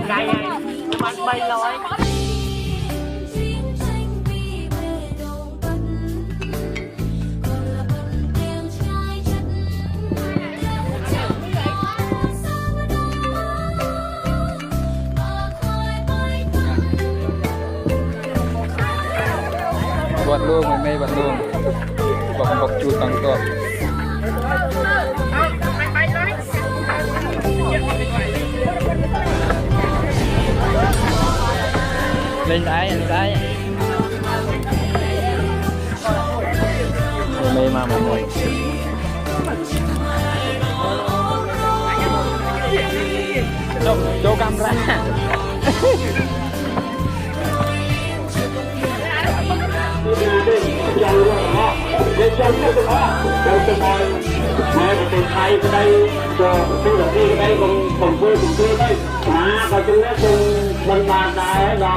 ไกลไงมันใบร้อยบอลลูกมันไม่บอลลูกบอกจูตังตัวเล่นได้ไม่มาหมดเลยโจกำลังยังว่าเด็กยังไม่ถึงว่าเราจะมองแม้เป็นไทยก็ได้ก็พูดแบบนี้ก็ได้ผมพูดถึงที่ได้มาก็จึงได้เป็นบรรดาได้เรา